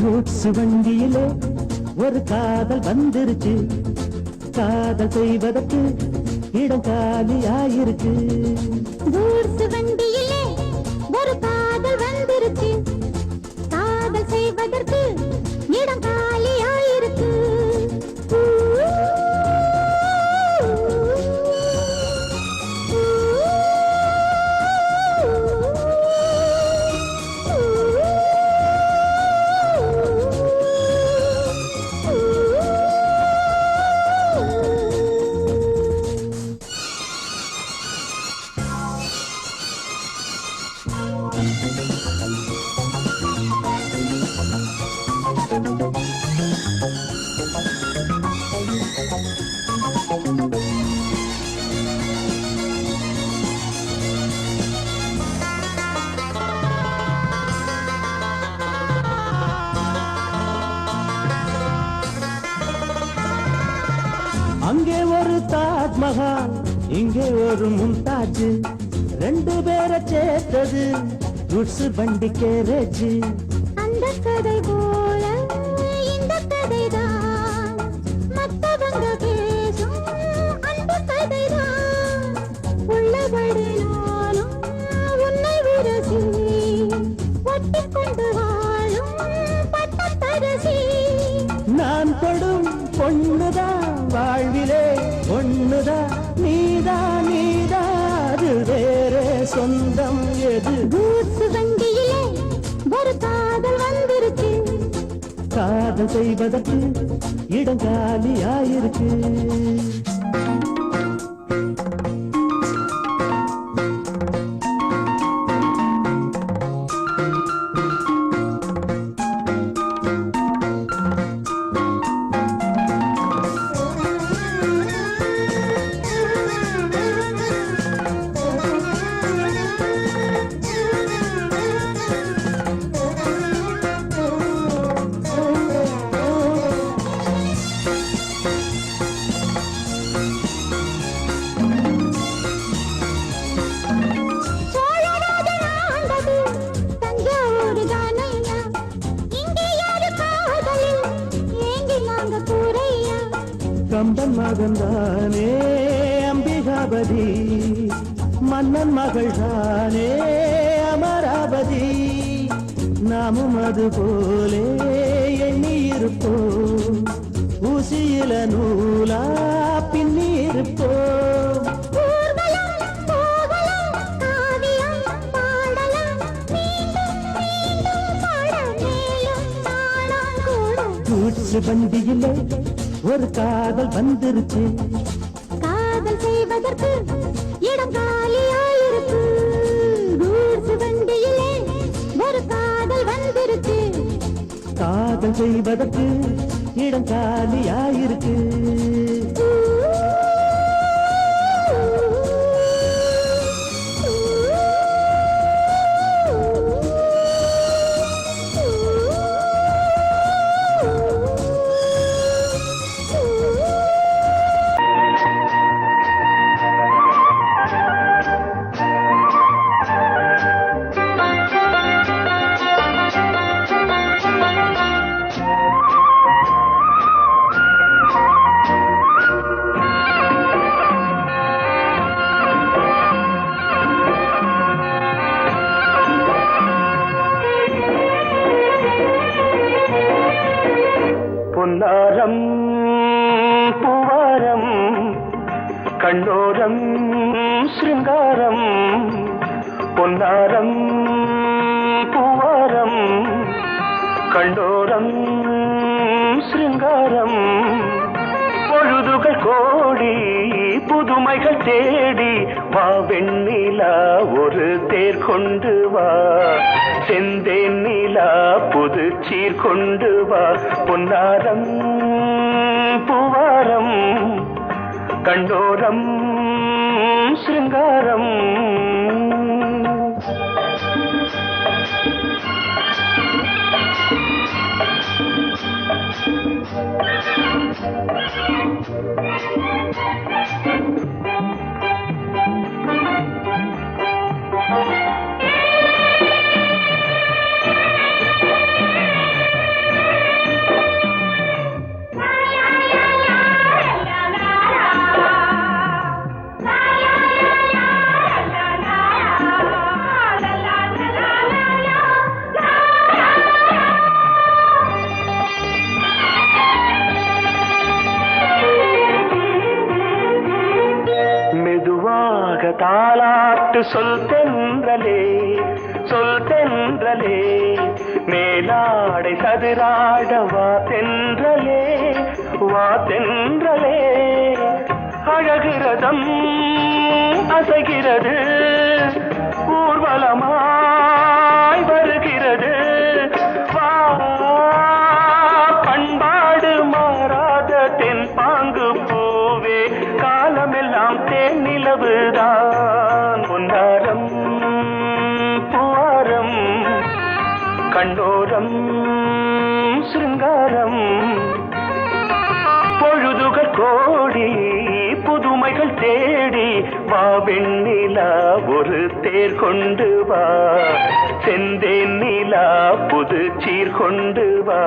Goods வண்டியிலே ஒரு காதல் வந்துருச்சு, காதல் செய்வதற்கு இடம் காலியாயிருக்கு. கூட்ஸ் வண்டியிலே ஒரு காதல் வந்துருச்சு, காதல் செய்வதற்கு இடம் காலியாயிருக்கு. அங்கே ஒரு தாஜ்மஹால், இங்கே ஒரு மும்தாஜ், ரெண்டு பேரை சேர்த்தது கூட்ஸ் வண்டி கேரேஜ். அந்த கதை போல இந்த கதைதான், மற்றவங்க பேசும் அந்த கதைதான். உள்ளபடி நானும் உன்னை விரசி, ஒட்டிக்கொண்டு வாழும் பட்டத்தரசி. நான் தொடும் பொண்ணுதான் வாழ்விலே ஒண்ணுதான், நீதான் நீதான், அது வேறே சொந்தம் எது? கூட்ஸ் வண்டியிலே ஒரு காதல் வந்துருச்சு, காதல் செய்வதற்கு இடம் காலியாயிருக்கு. கம்பன் மகன்தானே அம்பிகாபதி, மன்னன் மகள் தானே அமராவதி. நாமும் அது போலே எண்ணி இருப்போம், ஊசியில நூலா பின்னி இருப்போம். கூட்ஸ் வண்டியிலே ஒரு காதல் வந்துருச்சு, காதல் செய்வதற்கு இடம் காலியாயிருக்கு. கூட்ஸ் வண்டியிலே ஒரு காதல் வந்துருச்சு, காதல் செய்வதற்கு இடம் காலியாயிருக்கு. பொன்னாரம் பூவாரம் கண்ணோரம் சிருங்காரம், பொன்னாரம் பூவாரம் கண்ணோரம் சிருங்காரம். பொழுதுகள் கோடி புதுமைகள் தேடி வா வெண்ணிலா ஒரு தேர் கொண்டு வா, செந்தேன் நிலா புது சீர் கொண்டு வா, பொன்னாரம் பூவாரம் கண்டோரம் சிருங்காரம். தாலாட்டு சொல் தென்றலே, சொல் தென்றலே, மேலாடை சதுராட வா தென்றலே, வா தென்றலே, அழகிறதம் அசைகிறது, ஊர்வலமாய் வருகிறது, வா பண்பாடு மாறாத தென் பாங்கு பூவே, காலமெல்லாம் தேன் நிலவுதான், பொன்னாரம் பூவாரம் கண்ணோரம் சிருங்காரம். பொழுதுகள் கோடி புதுமைகள் தேடி வா வெண்ணிலா ஒரு தேர் கொண்டு வா, செந்தேன் நிலா புது சீர் கொண்டு வா.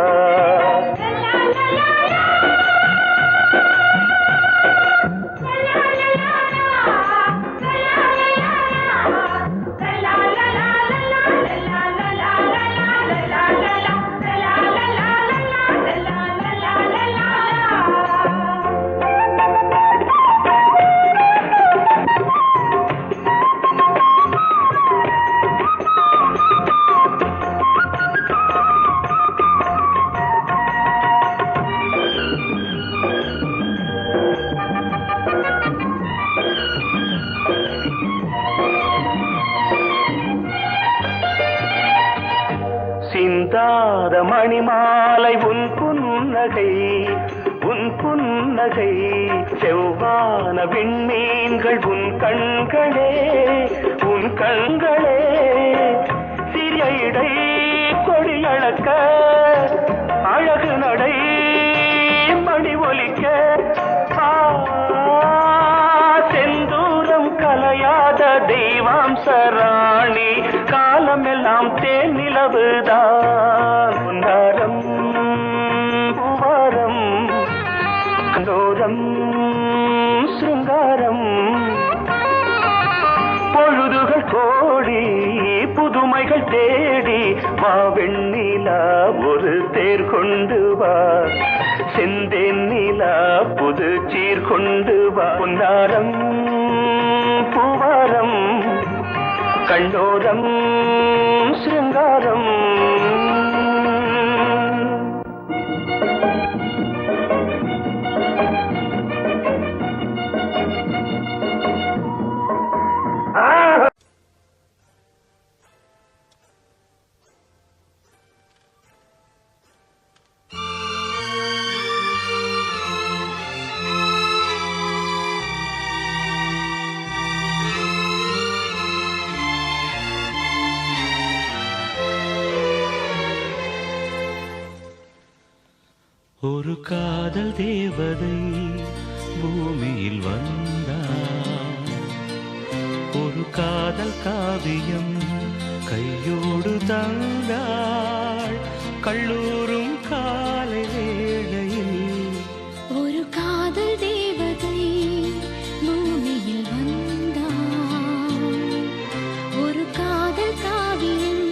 சிந்தாத மணிமாலை உன் புன்னகை, உன் புன்னகை, செவ்வான விண்மீன்கள் உன் கண்களே, உன் கண்களே, சிறிய இடை கொடியளக்க அழகு நடை மணி ஒலிக்க, செந்தூரம் கலையாத தெய்வாம்சராணி, காலமெல்லாம் தேன் நிலவுதான், பொன்னாரம் பூவாரம் கண்டோரம் சிருங்காரம். பொழுதுகள் கோடி புதுமைகள் தேடி வா வெண்ணிலா ஒரு தேர் கொண்டு வா, செந்தேன் நிலா புது சீர் கொண்டு வா, பொன்னாரம் பூவாரம் கண்டோரம் சிருங்காரம். ஒரு காதல் தேவதை பூமியில் வந்தாள், ஒரு காதல் காவியம் கையோடு தந்தாள், கல்லூரும் காலை வேளையில். ஒரு காதல் தேவதை பூமியில் வந்தாள், ஒரு காதல் காவியம்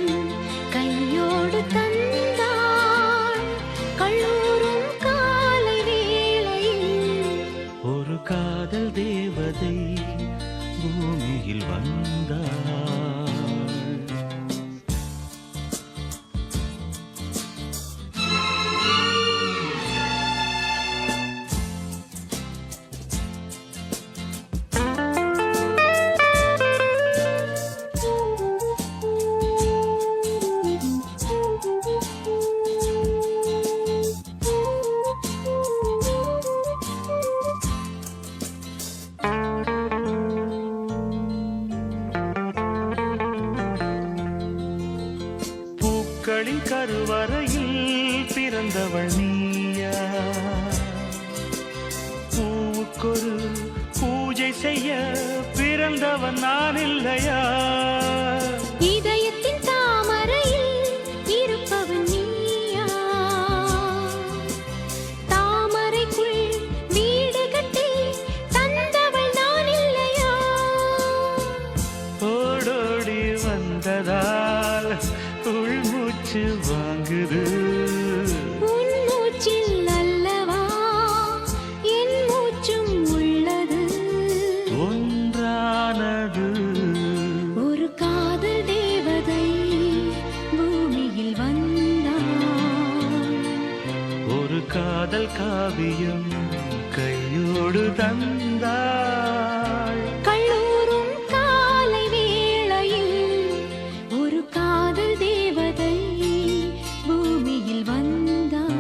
கையோடு தந்தாள், கல்லூரும் காலை வேளையில். ஒரு காதல் தேவதை பூமியில் வந்தாள். கருவறையில் பிறந்தவள் நீயா? பூவுக்கொரு பூஜை செய்ய பிறந்தவன் நான் இல்லையா? இதயத்தின் தாமரையில் இருப்பவன் நீயா? தாமரைக்குள் வீடு கட்டி தந்தவள் நான் இல்லையா? ஓடோடி வந்ததால் உள்மூச்சு வாங்குது. உன் மூச்சில் அல்லவா என் மூச்சும் உள்ளது. ஒன்றானது ஒரு காதல் தேவதை பூமியில் வந்தாள். ஒரு காதல் காவியம் கையோடு தந்தாள். கல்லூரும் காலை வேளையில் ஒரு காதல் தேவதை பூமியில் வந்தாள்.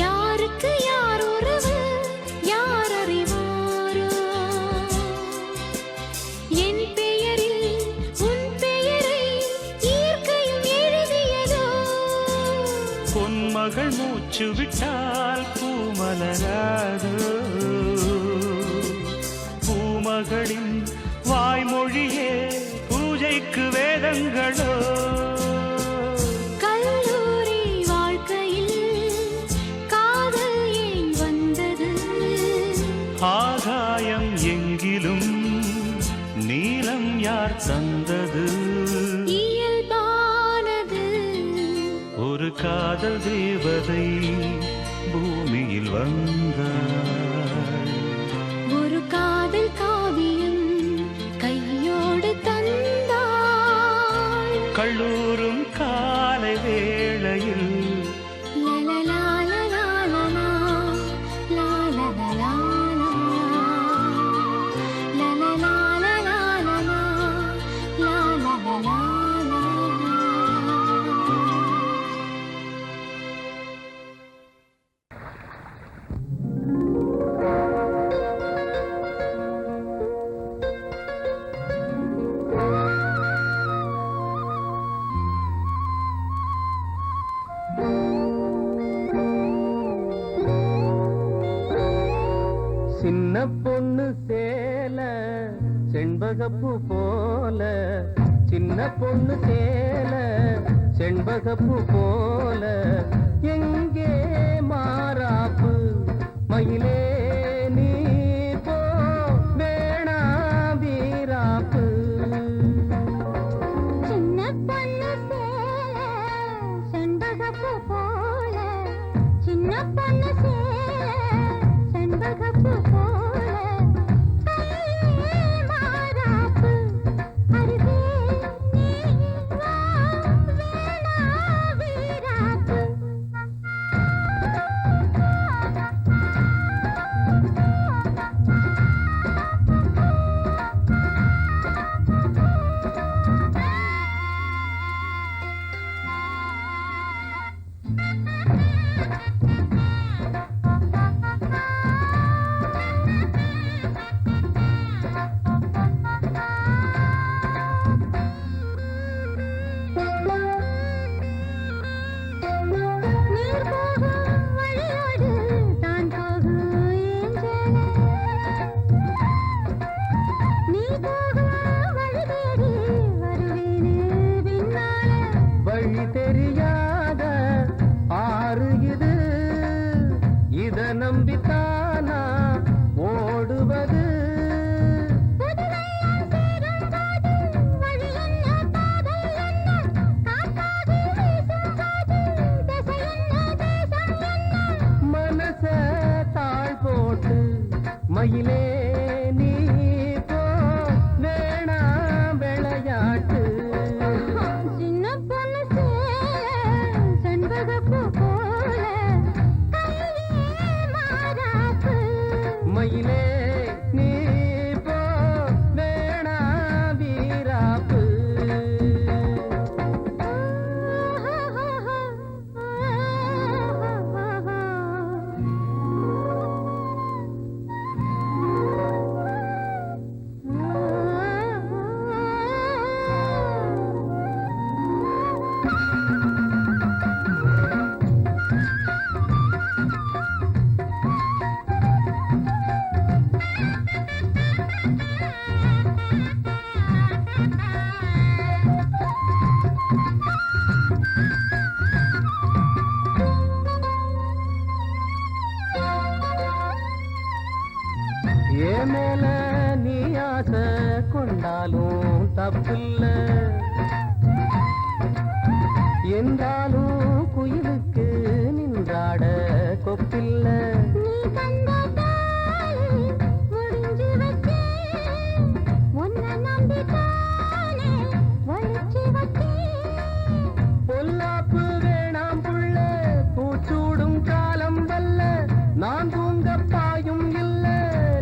யாருக்கு யார் உறவு யார் அறிவாரோ? என் பெயரில் உன் பெயரை இயற்கையும் எழுதியதோ? பொன்மகள் மூச்சு விட்டால் பூமலராதோ? பூமகளின் வாய்மொழியே பூஜைக்கு வேதங்களோ? கல்லூரி வாழ்க்கையில் காதல் ஏன் வந்தது? ஆகாயம் எங்கிலும் நீலம் யார் தந்தது? இயல்பானது ஒரு காதல் தேவதை பூமியில் வந்தாள். ஒரு காதல் காவியம் கையோடு தந்தாள். கல்லூரும் காலை வேளையில் லலலாலலாலலா, லாலலலாலலா, லலலாலலாலலா, லாலலலாலலா. சின்ன பொண்ணு சேல செண்பகப்பூ போல, சின்ன பொண்ணு சேல செண்பகப்பூ போல, எங்கே மாறாப்பு மயிலே நீ போ வேணா வீராப்பு. சின்ன பொண்ணு சேல செண்பகப்பூ போல, சின்ன பொண்ணு சேல செண்பகப்பூ போல, கையே மாறாப்பு அருகே நீ வா வேணா வீராப்பு. நீர் போகும் வழியோடு தான் போகும் ஏஞ்சலே, நீ போகும் வழி தேடி வருவேனே பின்னாலே. வழி தெரியாத ஆறு இது, இத நம்பித்தானா ஓடுவது. புதுவெள்ளம் சேரும்போது வழி என்ன பாதை என்ன, காற்றாகி வீசும்போது திசை என்ன தேசம் என்ன. மனச தாழ் போட்டு மயிலே நீ போ வேணா விளையாட்டு. சின்ன பொண்ணு சேல கொண்டாலும் தப்பில்ல என்றாலும் குயிலுக்கு நின்றாட கொப்பில்ல நீ தந்ததால் முடிஞ்சு வச்சேன் உன்னை நம்பித்தானே ஒழிச்சு வச்சேன் பொல்லாப்பு வேணாம் புள்ள பூச்சூடும் காலம் வல்ல நான் தூங்க பாயும் இல்ல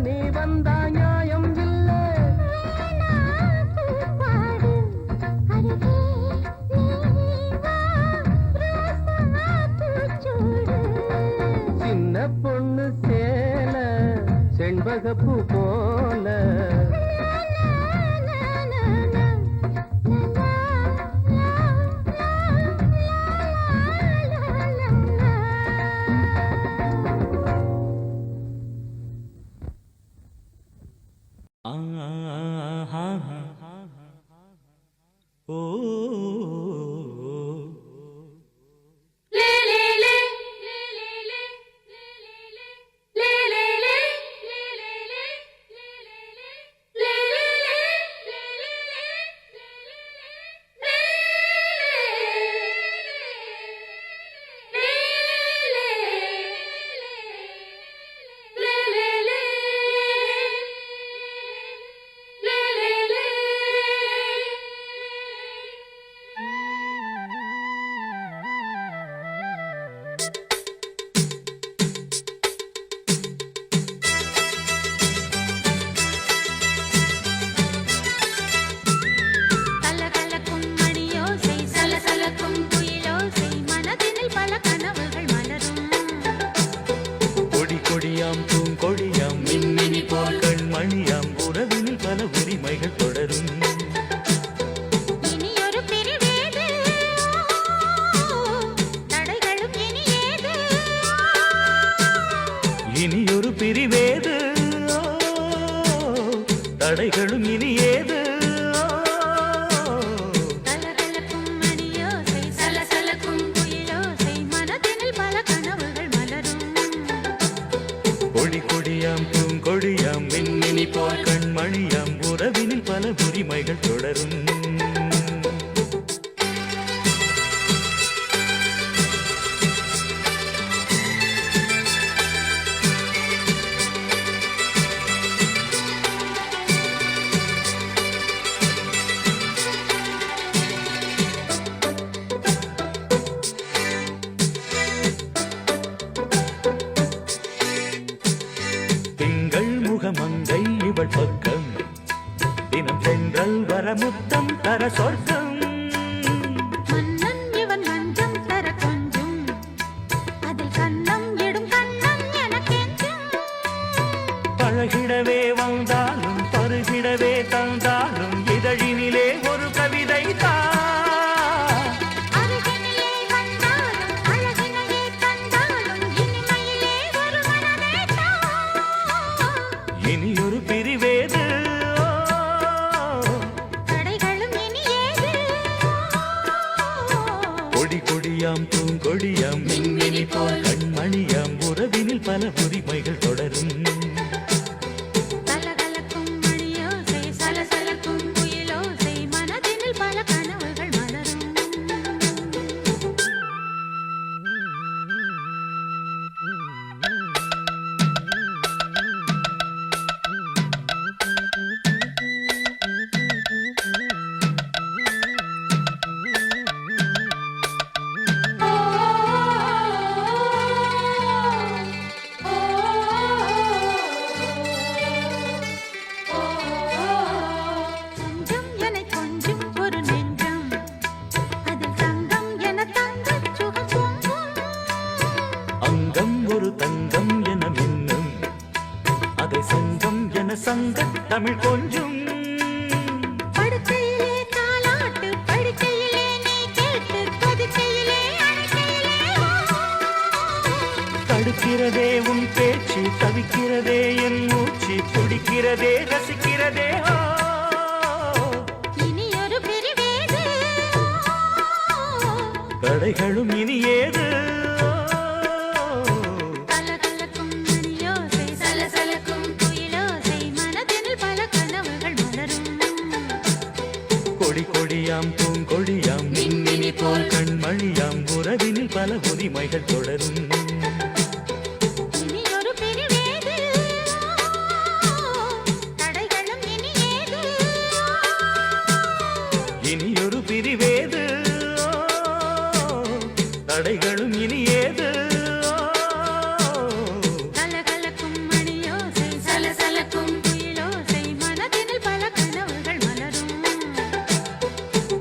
நீ வந்தா நியாயம் இல்ல பாடு அருகே நீ வா ரோசா பூச்சூடு சின்ன பொண்ணு சேல செண்பகப்பூ போல கொடியாம் பூங்கொடியாம் மின்மினி போல் கண்மணியாம் உறவினில் பல உரிமைகள் தொடரும் இனியொரு பிரிவேது தடைகளும் இனியேது இனியொரு பிரிவேது தடைகளும் இனியேது கலகலக்கும் மணியோசை சலசலக்கும் குயிலோசை மனதினில் பல கனவுகள் மலரும் கொடியாம் பூங்கொடியாம் மின்மினி போல் கண்மணியாம் உறவினில் பல உரிமைகள் தொடரும் மங்கை இவள் பக்கம் தினம் சென்றல் வர முத்தம் தர சொர்க்கம் மன்னன் இவன் மஞ்சம் தர கொஞ்சம் அதில் கண்ணம் எடும் கண்ணம் எனக்கெஞ்சும் பழகிடவே வந்தாலும் பருகிடவே தந்தாலும் இதழினிலே ஒரு கவிதை அருகினிலே வந்தாலும் அழகினையே தந்தாலும் இனிமையிலே ஒரு மனமே இனியொரு பிரிவேது தடைகளும் இனியேது கொடியாம் பூங்கொடியாம் மின்மினி போல் கண்மணியாம் உறவினில் பல உரிமைகள் தொடரும் கலகலக்கும் மணியோசை சலசலக்கும் குயிலோசை மனதினில் பல கனவுகள் மலரும் கொஞ்சம் என கொஞ்சம் ஒரு நெஞ்சம் அதில் தங்கம் என தங்கச் சுகம் பொங்கும் அங்கம் ஒரு தங்கம் என மின்னும் அதை சங்கம் என சங்க தமிழ் கொஞ்சும் படுக்கையிலே தாலாட்டு படுக்கையிலே நீ கேட்டு கொதிக்கையிலே அணைக்கையிலே தடுக்கிறதே உன் பேச்சு தவிக்கிறதே என் மூச்சு துடிக்கிறதே ரசிக்கிறதே இனியொரு பிரிவேது தடைகளும் இனியேது கலகலக்கும் மணியோசை சலசலக்கும் குயிலோசை மனதினில் பல கனவுகள் மலரும் கொடி கொடியாம் பூங்கொடியாம் மின்மினி போல் கண்மணியாம் உறவினில் பல உரிமைகள் தொடரும் இனியொரு பிரிவேது தடைகளும் இனி ஏது இனியொரு பிரிவேது தடைகளும் இனி ஏது கலகலக்கும் மணியோசை சலசலக்கும் குயிலோசை மனதினில் பல கனவுகள் மலரும்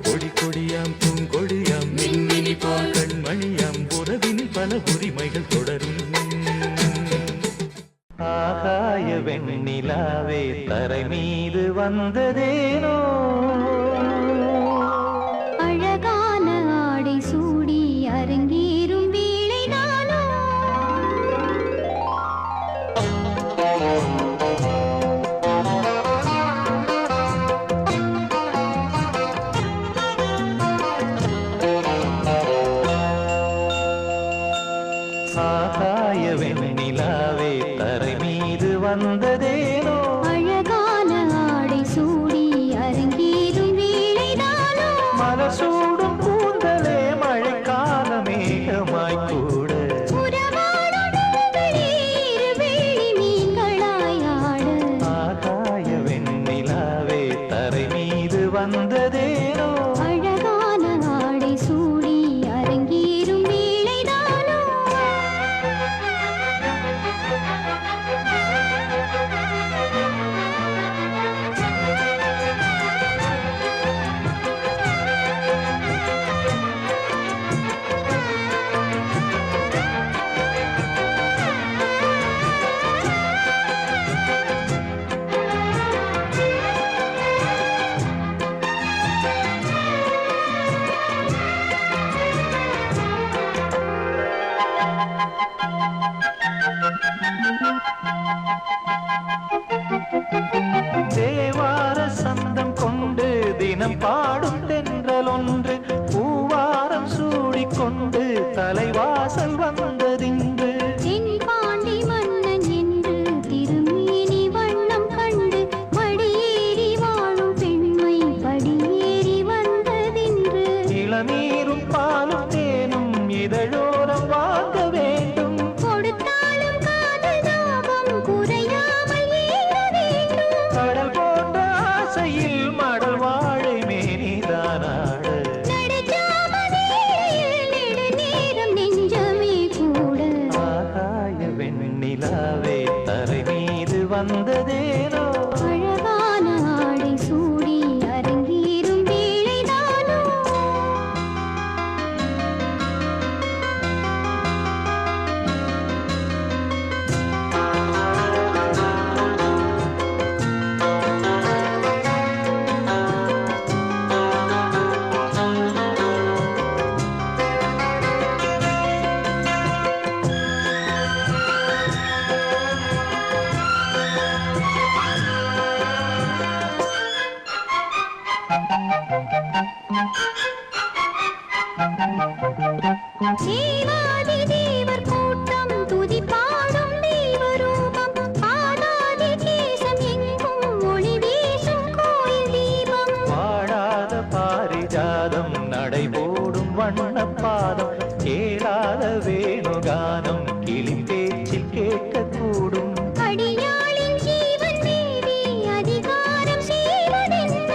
கொடி கொடியாம் பூங்கொடியாம் மின்மினி போல் கண்மணியாம் உறவினில் பல உரிமைகள் தொடரும் ஆகாய வெண்ணிலாவே தரை மீது வந்ததேனோ அழகான ஆடை சூடி அரங்கேறும் வேளைதானோ ஆகாய வெண்ணிலாவே தரை மீது வந்ததேனோ அழகான ஆடை சூடி அரங்கேறும் வேளைதானோ மலர் சூடும் கூந்தலே மழைக்கால மேகமாய் கூட உறவாடும் நண்பனே இரு வெள்ளி மீன்களாய் ஆட ஆகாய வெண்ணிலாவே தரை மீது வந்ததேனோ அழகான ஆடை சூடி அரங்கேறும் வேளைதானோ தேவார சந்தம் கொண்டு தினம் பாடும் தென்றல் ஒன்று பூவாரம் சூடிக்கொண்டு தலைவாசல் வந்ததின்று தென்பாண்டி மன்னன் என்று திருமேனி வண்ணம் கண்டு மடியேறி வாழும் பெண்மை படியேறி வந்ததின்று இளநீரும் பாலும் தேனும் இதழோரம் வாங்க வேண்டும் கொடுத்தாலும் காதல் தாபம் குறையாமல் ஏற வேண்டும் கடல் போன்ற ஆசையில் மடல் வாழை மேனிதானாட நடுஜாமவேளையில் நெடுநேரம் நெஞ்சமே கூட ஆகாய வெண்ணிலாவே தரை மீது வந்ததேனோ அழகான ஆடை சூடி அரங்கேறும் வேளைதானோ தேவாதி தேவர் கூட்டம் துதி பாடும் தெய்வரூபம் பாதாதி கேசம் எங்கும் ஒளி வீசும் கோயில் தீபம் வாழாத பாரிஜாதம் நடைபோடும் வண்ணப்பாதம் கேளாத வேணுகானம் கிளி பேச்சில் கேட்கக்கூடும் அடியாளின் ஜீவன் தேவி அதிகாரம் செய்வதென்ன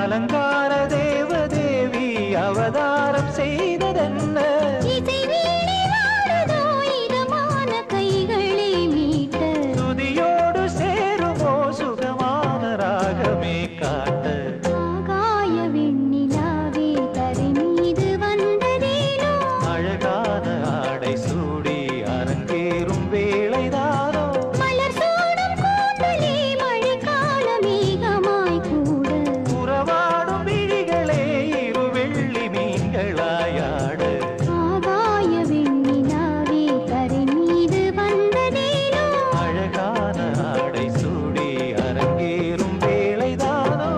அலங்கார தேவதேவி அவதாரம் செய்ததென்ன இசை வீணை வாழுதோ இதமான கைகளை மீட்ட துதியோடு சேருமோ சுகமான ராகமே காட்ட ஆகாய வெண்ணிலாவே தரை மீது வந்ததேனோ அழகான ஆடை சூடி அரங்கேறும் வேளைதானோ மலர் சூடும் கூந்தலே மழைக்கால மேகமாய் கூட உறவாடும் விழிகளே இரு வெள்ளி மீன்களாயாட ஆகாய வெண்ணிலாவே தரை மீது வந்ததேனோ அழகான ஆடை சூடி அரங்கேறும் வேளைதானோ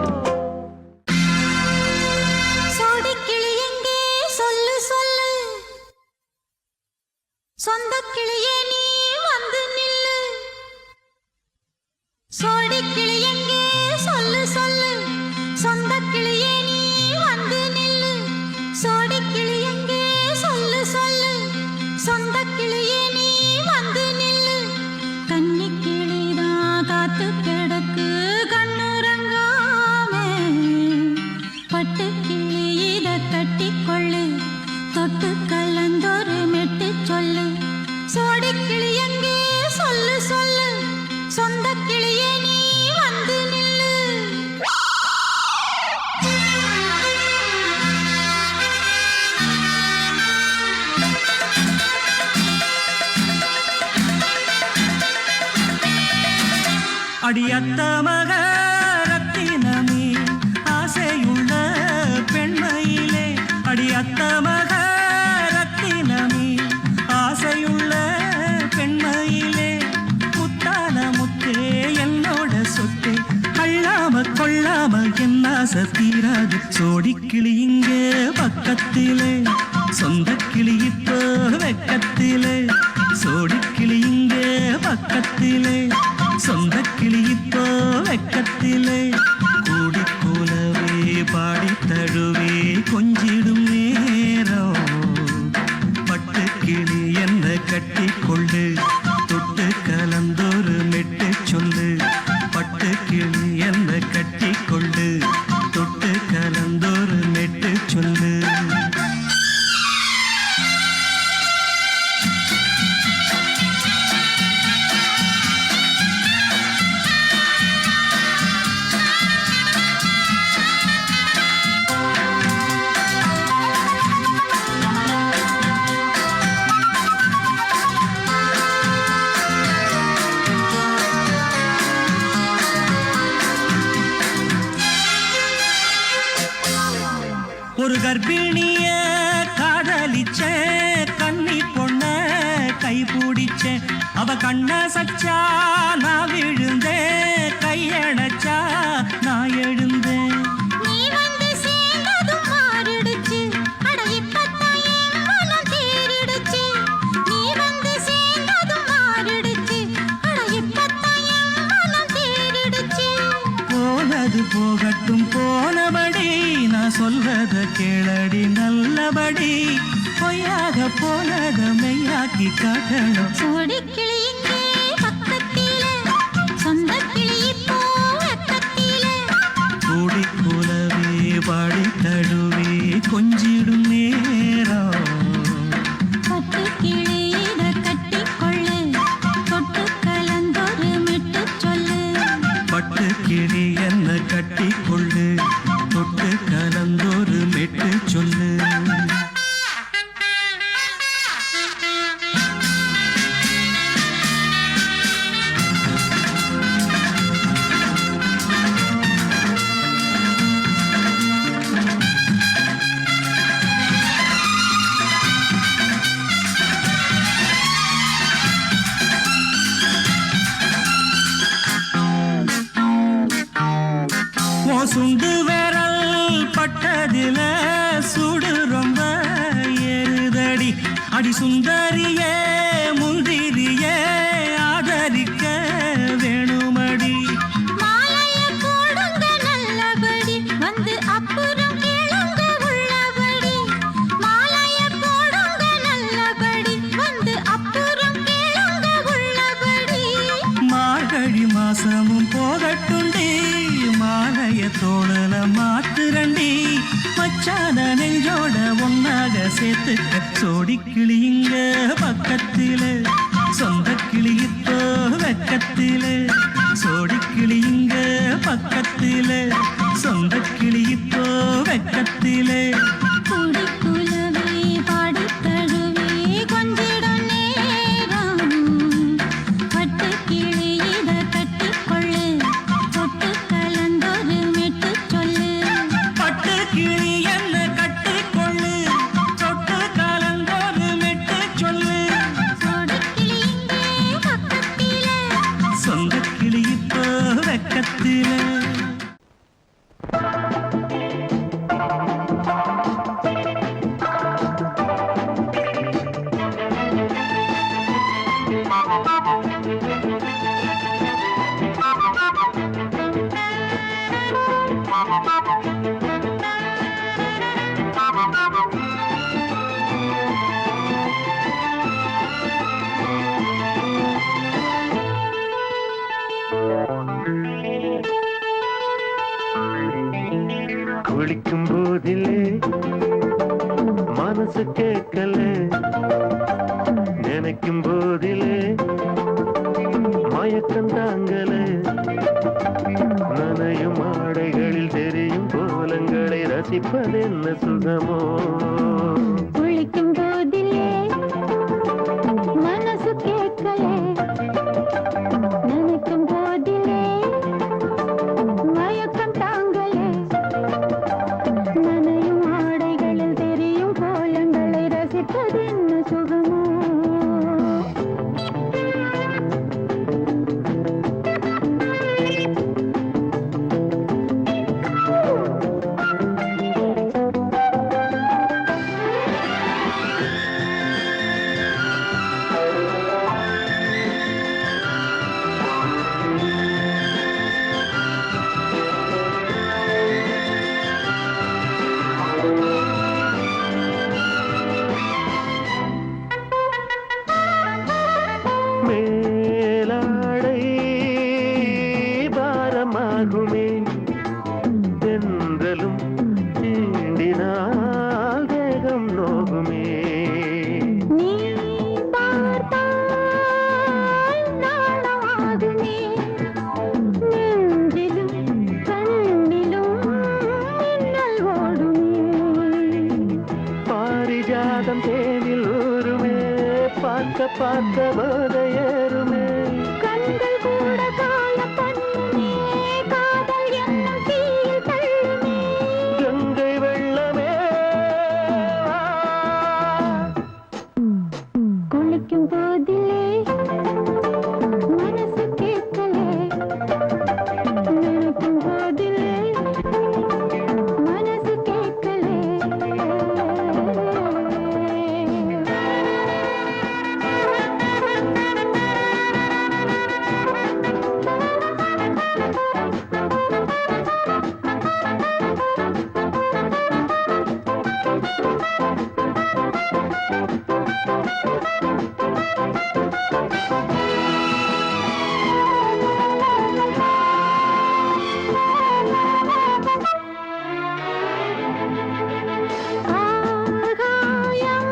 சோடிக்கிளி எங்கே சொல்லு சொல்லு சொந்தக் கிளியே நீ வந்து நில்லு சோடிக்கிளி எங்கே சொல்லு சொல்லு சொந்தக் கிளியே நீ அடியத்த மக ரத்தினமே ஆசையுள்ள பெண்மையிலே அடியத்த மக ரத்தினமே ஆசையுள்ள பெண்மையிலே முத்தான முத்தே என்னோட சொத்து அள்ளாம கொள்ளாம என்ன சத்தீராது சோடிக்கிளி இங்கே பக்கத்திலே சொந்த கிளி இப்போ வெக்கத்திலே சோடிக்கிளி இங்கே பக்கத்திலே சொந்த கிளி இப்போ வெக்கத்திலே கூடி கூலவே பாடி தழுவே கொஞ்சிடும் நேரம் பட்டு கிளி என்ன கட்டி கொண்டு தொட்டு கலந்தொரு மெட்டு சொல்லு பட்டு கிளி என்ன கட்டி கொண்டு தொட்டு கலந்தொரு மெட்டு சொல்லு ஒரு கர்ப்பிணிய காதலிச்ச கண்ணி பொண்ண கை பிடிச்ச அவ கண்ண சச்சா நான் விழுந்தேன் கையடைச்சா நான் எழுந்தேன் நீ வந்து சேர்ந்ததும் மாறிடுச்சு அட இப்பத்தான் என் மனம் தேறிடுச்சு நீ வந்து சேர்ந்ததும் மாறிடுச்சு அட இப்பத்தான் என் மனம் தேறிடுச்சு போனது போகட்டும் போனபடி நான் சொல்றத கேளடி நல்லபடி பொய்யாக போனத மெய்யாக்கி காட்டணும் சோடிக்கிளி இங்கே பக்கத்திலே சொந்த கிளி இப்போ வெக்கத்திலே கூடி கூலவே பாடி தழுவே கொஞ்சிடும் நேரம் பட்டு கிளியிட கட்டிக்கொள்ளு தொட்டு கலந்தொரு மெட்டு சொல்லு பட்டு கிளி என்ன கட்டி கொள்ளு தொட்டு கலந்தொரு மெட்டு சொல்லு சுண்டு விரல் பட்டதில சுடு ரொம்ப ஏறுதடி அடி சுந்தரியே முந்திரியே ஆதரிக்க வேணுமடி மாலைய போடுங்க நல்லபடி வந்து அப்புறம் கேளுங்க உள்ளபடி மாலைய போடுங்க நல்லபடி வந்து அப்புறம் கேளுங்க உள்ளபடி மார்கழி மாசமும் போகட்டுண்டி மாலைய தோழல மாத்துரண்டி மச்சான நெஞ்சோட ஒன்னாக சேர்த்துக்க சோடிக்கிளி இங்க பக்கத்திலே சொந்த கிளி இப்போ வெக்கத்திலே சோடிக்கிளி இங்க பக்கத்திலே சொந்த கிளி இப்போ வெக்கத்திலே கூடி குலவே பாடி தழுவே கொஞ்சிடும் நேரம் பட்டு கிளியிட கட்டிக்கொள்ளு தொட்டு கலந்தொரு மெட்டு சொல்லு பட்டு கிளி என்ன கட்டி கொள்ளு தொட்டு கலந்தொரு மெட்டு சொல்லு சோடிக்கிளி இங்கே பக்கத்திலே சொந்த கிளி இப்போ வெக்கத்திலே குளிக்கும் போதிலே மனசு கேட்கல நினைக்கும் போதிலே மயக்கம் தாங்கல நனையும் ஆடைகளில் தெரியும் கோலங்களை ரசிப்பதென்ன சுகமோ குளிக்கும் போதிலே மனசு கேட்கலே நினைக்கும் போதிலே தான் தேனில் ஊருமே பார்க்க பார்க்க போதை ஏறுமே கண்கள் கூட கால பண்ணுமே காதல் என்னும் தீயில் தள்ளுமே கங்கை வெள்ளமே வா. குளிக்கும் போதிலே மனசு கேட்கலே நினைக்கும் போதிலே மனசு கேட்கலே ஆகாயம்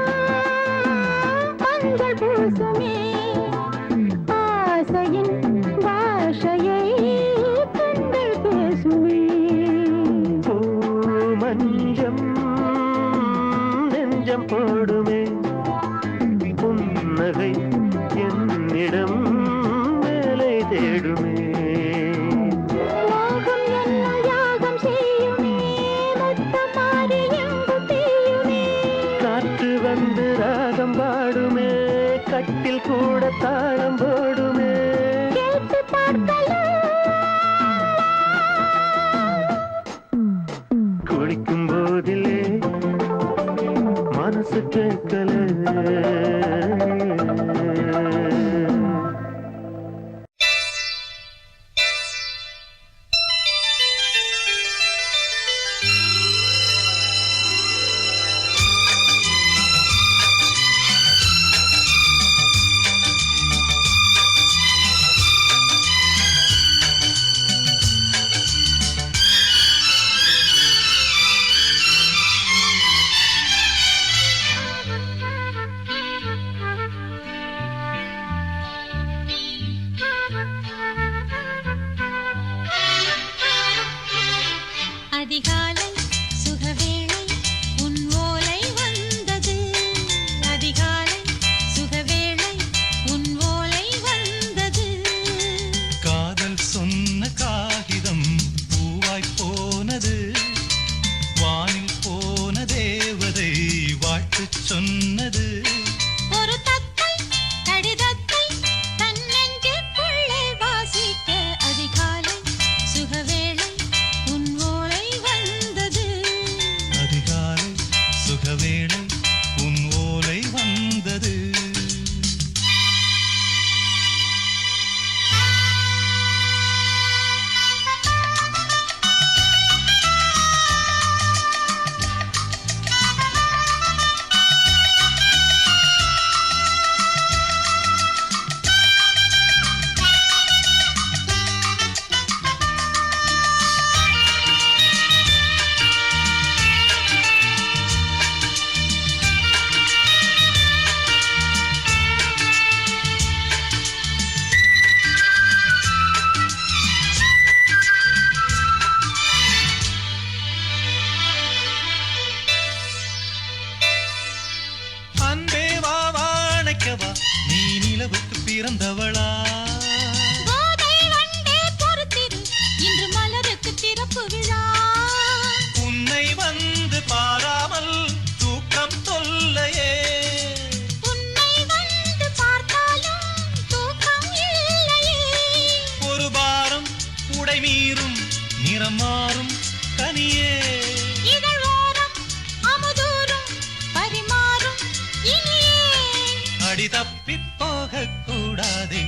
மஞ்சள் பூசுமே ஆசையின் பாஷையை கண்கள் பேசுமே பூ மஞ்சம் நெஞ்சம் போடுமே புன்னகை என்னிடம் மேலே தேடுமே மோகம் என்னும் யாகம் செய்யுமே முத்தம் மாறி எங்கு பெய்யுமே காற்று வந்து ராகம் பாடுமே கட்டில் கூட தாளம் போடுமே கேட்டு பார்க்கலாம் குளிக்கும் போதிலே மனசு கேட்கல அதிகாலை சுகவேளை உன் ஓலை வந்தது அதிகாலை சுகவேளை உன் ஓலை வந்தது காதல் சொன்ன காகிதம் பூவாய் போனது வானில் போன தேவதை வாழ்த்து சொன்னது ஒரு தத்தை கடிதத்தை தன் நெஞ்சுக்குள்ளே வாசிக்க அதிகாலை சுகவேளை உன் ஓலை வந்தது அதிகாலை சுகவேளை உன் ஓலை வந்தது அன்பே வா வாழைக்கவா நீ நிலவுக்கு பிறந்தவளா போதை வண்டே பொறுத்திரு இன்று மலருக்கு திறப்பு விழா உன்னை வந்து பாராமல் தூக்கம் தொல்லையே உன்னை வந்து பார்த்தாலும் தூக்கம் இல்லையே ஒரு பாரம் உடை மீறும் நிறம் மாறும் கனியே இதழ் ஓரம் அமுதூரும் பரிமாறும் இனியே அடி தப்பி போக கூடாதே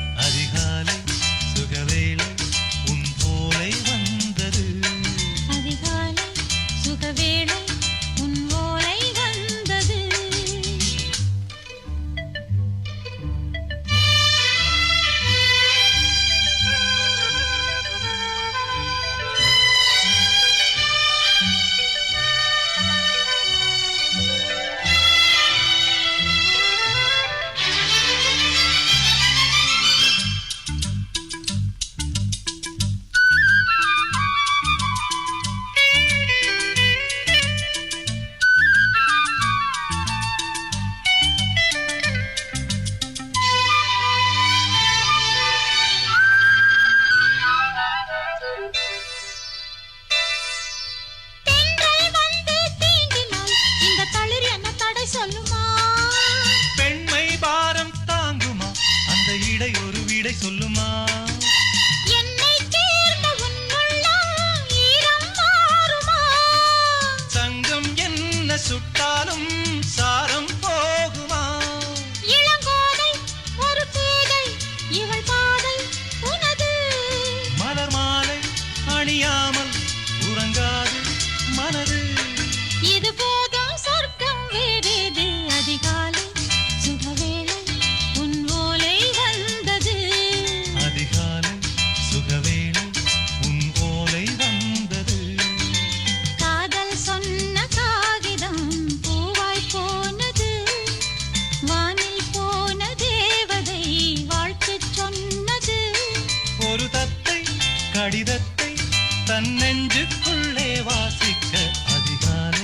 தன் நெஞ்சுக்குள்ளே வாசிக்க அதிகாலை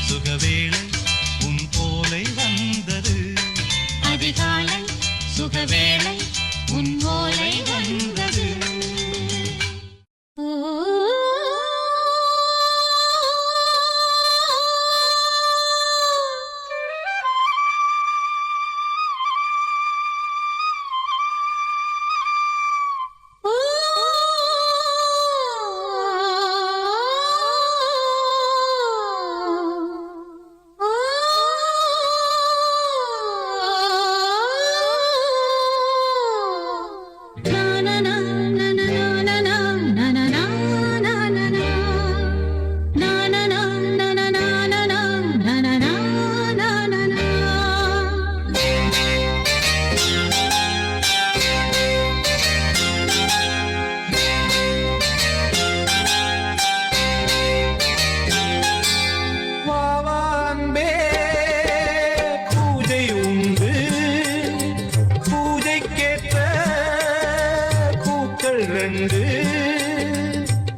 சுகவேளை உன் போலை வந்தது. அதிகாலை சுகவேளை உன் ஓலை வந்தது.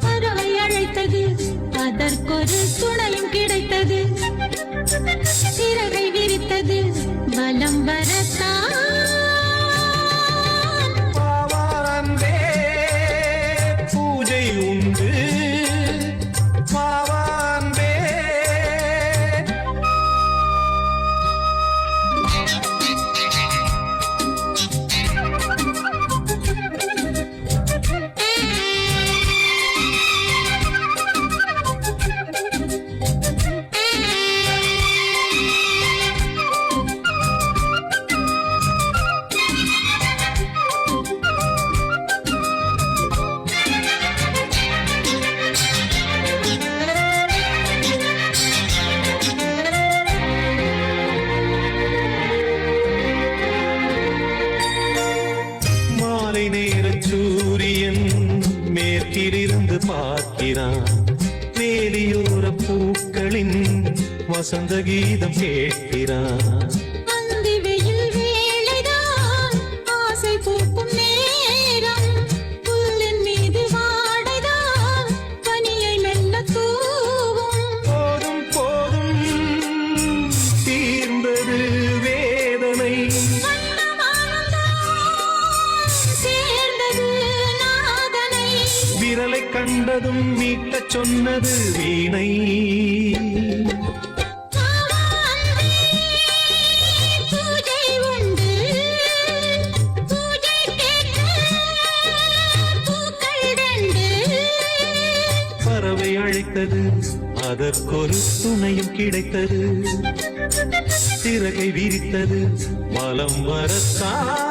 பறவை அழைத்தது, அதற்கொரு துணையும் கிடைத்தது. சிறகை விரித்தது, வலம் வரத்தான். பூஜை உண்டு பாவான்பே. சூரியன் மேற்கிலிருந்து பார்க்கிறான். வேலியோர பூக்களின் வசந்த கீதம் கேட்கிறான். அந்தி வெயில் வேளைதான் ஆசை பூக்கும் நேரம். புல்லின் மீது வாடைதான் பனியை மெல்ல தூவும். போதும் போதும் தீர்ந்தது வேதனை. விரலை கண்டதும் மீட்டச் சொன்னது வீணை. பூஜை உண்டு, பூஜை கேட்க பூக்கள் ரெண்டு. பறவை அழைத்தது, அதற்கொரு துணையும் கிடைத்தது. சிறகை விரித்தது, வலம் வரத்தான்.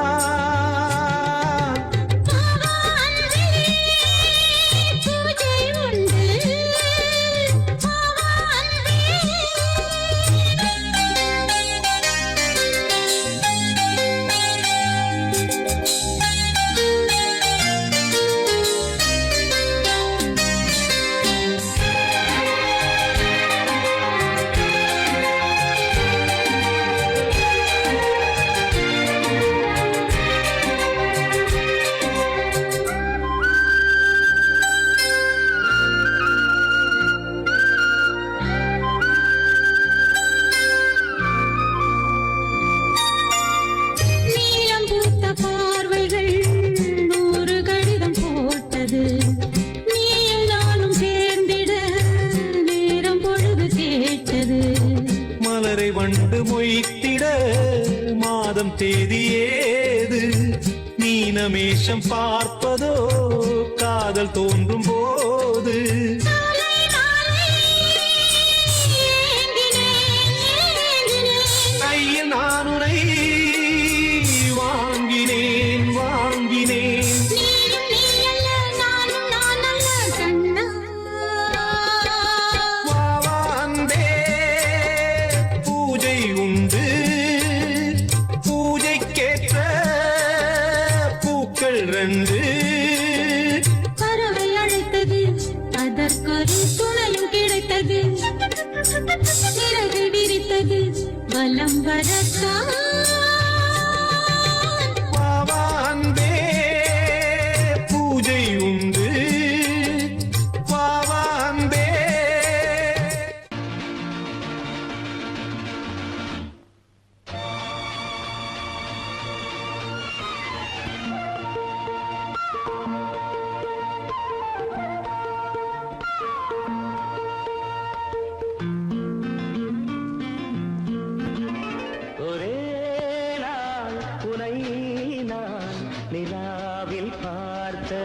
மலரை வண்டு மொய்த்திட மாதம் தேதி ஏது? மீனமேஷம் பார்ப்பதோ காதல் தோன்றும் போது. கையில் நானுரை வாங்கினேன் வாங்கினேன். பூஜை உண்டு, பூஜைக்கேற்ற பூக்கள் ரெண்டு. பறவை அழைத்தது, அதற்கொரு துணையும் கிடைத்தது. சிறகு விரித்தது, வலம் வரத்தான். பூஜை உண்டு,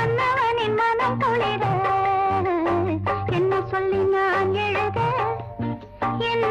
மன்னவனின் மனம் குளிர என்ன சொல்லி நான் எழுத என்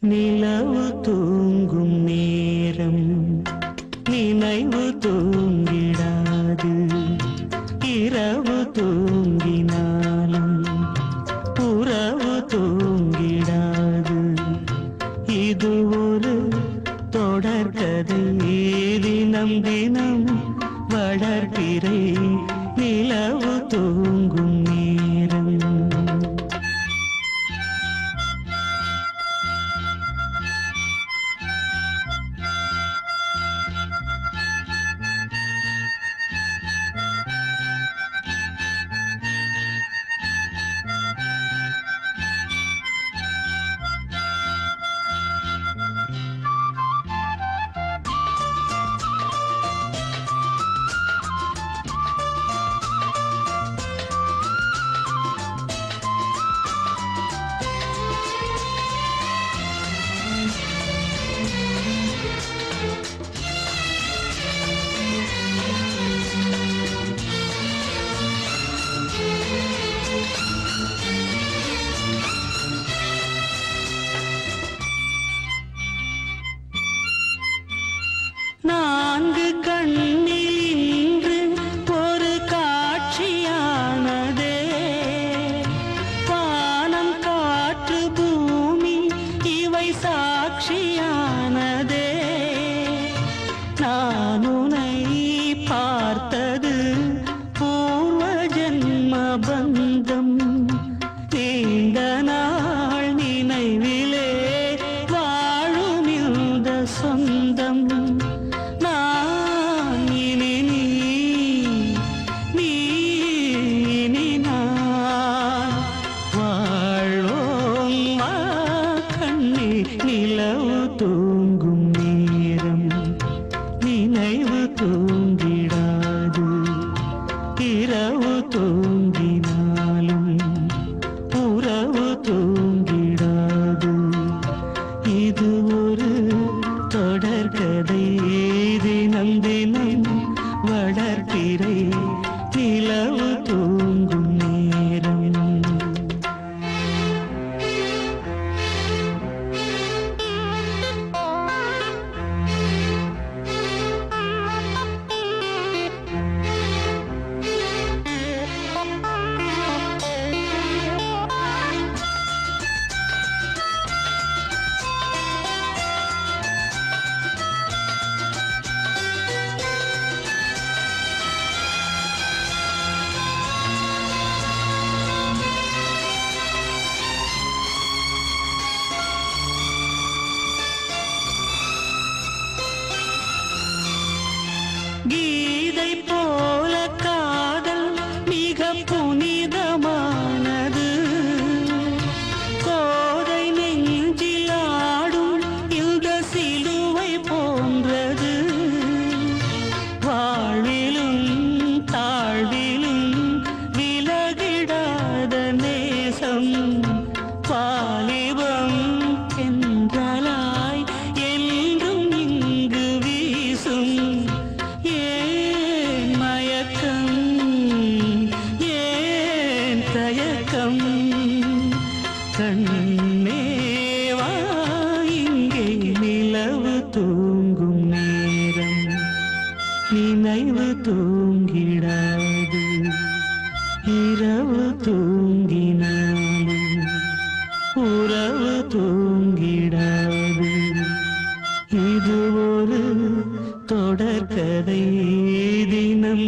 நிலவு தூங்கும் நேரம் நினைவு தூங்கிடாது இரவு தூங்கினாலும் உறவு தூங்கிடாது இது ஒரு தொடர்கதை தினம் தினம் வளர்பிறை நிலவு தூங்கும் நேரம்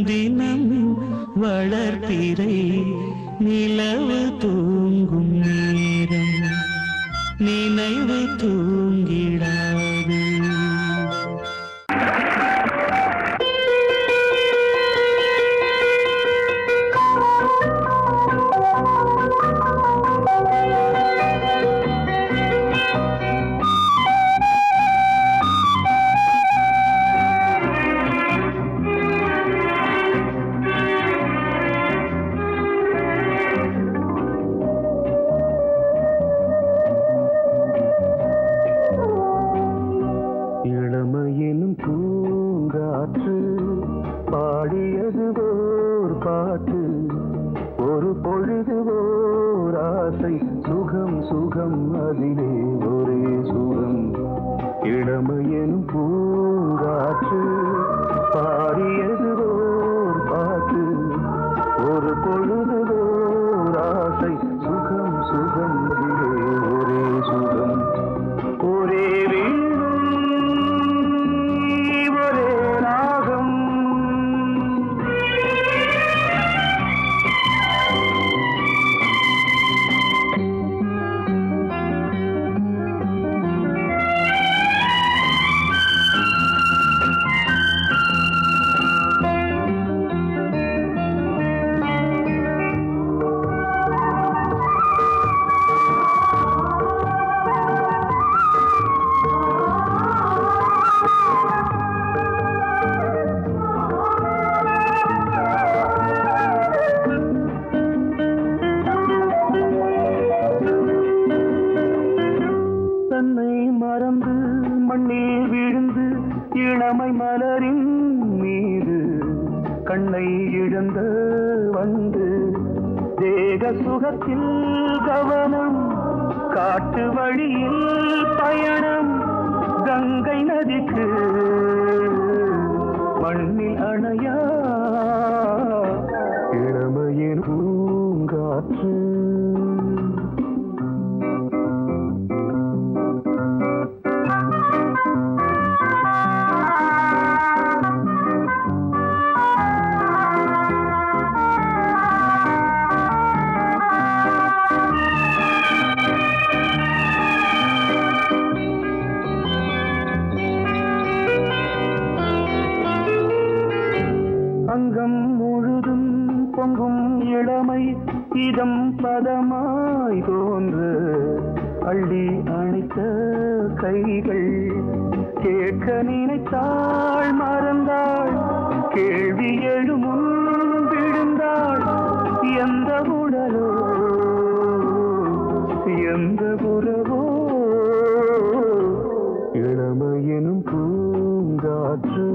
தினம் வளர்ப்பிறை நிலவு தூங்கும் நேரம் நினைவு தூங்கிடாது. இளமையினும் பூங்காற்று பாடியது ஓர் பாட்டு, ஒரு பொழுது ஓர் ஆசை, சுகம் சுகம் அதிலே ஒரே சுகம். இளமையினும் பூங்காற்று பாடியது ஓர் பாட்டு, ஒரு பொழுது ஓர் ஆசை, சுகம் சுகம் அதிலே ஒரே சுகம். ஒரே மறந்து மண்ணில் விழுந்து இளமை மலரின் மீது கண்ணை இழந்த வந்து தேக சுகத்தில் கவனம், காட்டு வழியில் பயணம், கங்கை நதிக்கு மண்ணில் அணையா இளமையின் பூங்காற்று. அங்கம் முழுதும் பொங்கும் இளமை இதம் பதமாய் தோன்று, அள்ளி அணைத்த கைகள் கேட்க நினைத்தாள் மறந்தாள், கேள்வி எழுமுன் விழுந்தாள். எந்த உடலோ எந்த உறவோ இளமையெனும் பூங்காற்று.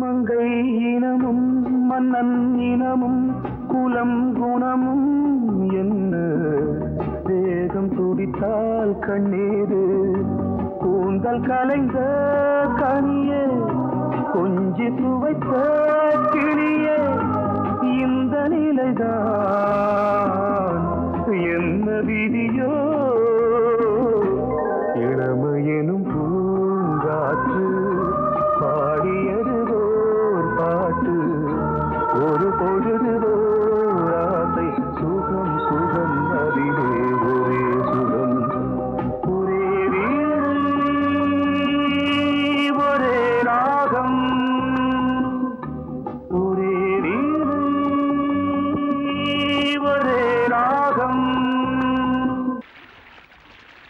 மங்கை இனமும் மன்னன் இனமும் குலம் குணமும் என்ன, வேகம் துடித்தால் கண்ணீரு கூந்தல் கலைந்த கனியே, கொஞ்சி துவைத்த கிளியே, இந்த நிலைதான்